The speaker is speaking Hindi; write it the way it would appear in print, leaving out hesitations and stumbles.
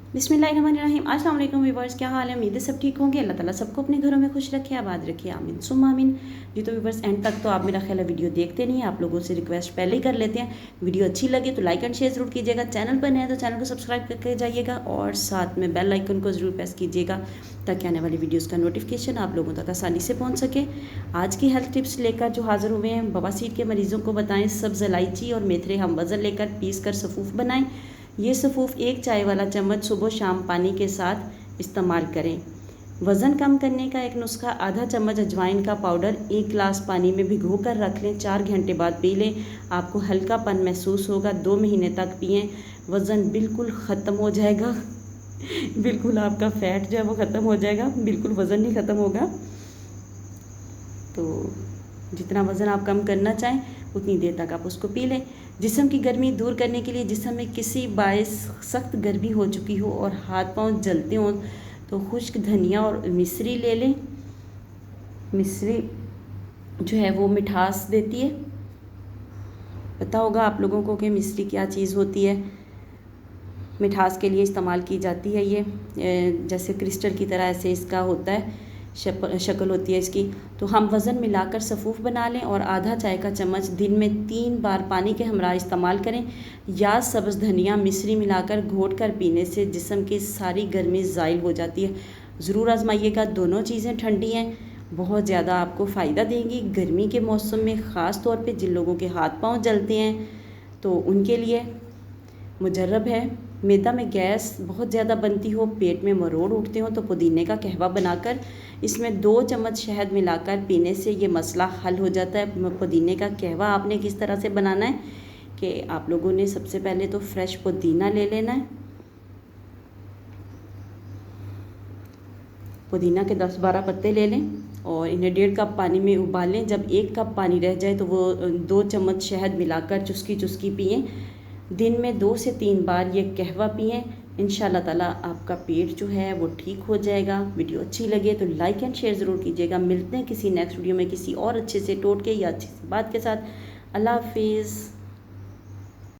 बिस्मिल्लाहिर्रहमानिर्रहीम। अस्सलाम वालेकुम व्यूवर्स, क्या हाल है? उम्मीद है सब ठीक होंगे। अल्लाह ताला सबको अपने घरों में खुश रखे, आबाद रखे, आमीन सुम्मा आमीन। जी तो व्यूवर्स, एंड तक तो आप मेरा ख्याल है वीडियो देखते नहीं हैं। आप लोगों से रिक्वेस्ट पहले ही कर लेते हैं, वीडियो अच्छी लगे तो लाइक एंड शेयर ज़रूर कीजिएगा। चैनल पर नए हैं तो चैनल को सब्सक्राइब करके जाइएगा और साथ में बेल आइकन को ज़रूर प्रेस कीजिएगा ताकि आने वाली वीडियोज़ का नोटिफिकेशन आप लोगों तक आसानी से पहुँच सके। आज की हेल्थ टिप्स लेकर जो हाज़िर हुए हैं, बवासीर के मरीज़ों को बताएं सब्ज़ इलायची और मेथरे हम वज़न लेकर पीस कर सफ़ूफ़ बनाएं। ये सफ़ूफ़ 1 चाय वाला चम्मच सुबह शाम पानी के साथ इस्तेमाल करें। वज़न कम करने का एक नुस्खा, आधा चम्मच अजवाइन का पाउडर 1 गिलास पानी में भिगो कर रख लें, 4 घंटे बाद पी लें। आपको हल्कापन महसूस होगा, 2 महीने तक पिएं, वज़न बिल्कुल ख़त्म हो जाएगा। बिल्कुल आपका फ़ैट जो है वो ख़त्म हो जाएगा, बिल्कुल वज़न नहीं ख़त्म होगा। तो जितना वज़न आप कम करना चाहें उतनी देर तक आप उसको पी लें। जिस्म की गर्मी दूर करने के लिए, जिस्म में किसी बायस सख्त गर्मी हो चुकी हो और हाथ पांव जलते हों तो खुश्क धनिया और मिश्री ले लें। मिश्री जो है वो मिठास देती है। पता होगा आप लोगों को कि मिश्री क्या चीज़ होती है। मिठास के लिए इस्तेमाल की जाती है ये, जैसे क्रिस्टल की तरह ऐसे इसका होता है, शक्ल होती है इसकी। तो हम वज़न मिलाकर सफ़ूफ़ बना लें और आधा चाय का चम्मच दिन में 3 बार पानी के हमरा इस्तेमाल करें। या सब्ज़ धनिया मिश्री मिलाकर घोट कर पीने से जिस्म की सारी गर्मी ज़ाइल हो जाती है। ज़रूर आजमाइएगा, दोनों चीज़ें ठंडी हैं, बहुत ज़्यादा आपको फ़ायदा देंगी। गर्मी के मौसम में ख़ास तौर पे जिन लोगों के हाथ पाँव जलते हैं तो उनके लिए मुजर्रब है। मैदा में गैस बहुत ज़्यादा बनती हो, पेट में मरोड़ उठते हो तो पुदीने का कहवा बनाकर इसमें 2 चम्मच शहद मिलाकर पीने से ये मसला हल हो जाता है। पुदीने का कहवा आपने किस तरह से बनाना है कि आप लोगों ने सबसे पहले तो फ्रेश पुदीना ले लेना है। पुदीना के 10-12 पत्ते ले लें और इन्हें 1.5 कप पानी में उबालें। जब 1 कप पानी रह जाए तो वो 2 चम्मच शहद मिलाकर चुस्की चुस्की पिएँ। दिन में 2 से 3 बार ये कहवा पिएँ। इंशाल्लाह ताला आपका पेट जो है वो ठीक हो जाएगा। वीडियो अच्छी लगे तो लाइक एंड शेयर ज़रूर कीजिएगा। मिलते हैं किसी नेक्स्ट वीडियो में किसी और अच्छे से टोटके या अच्छी सी बात के साथ। अल्लाह हाफिज़।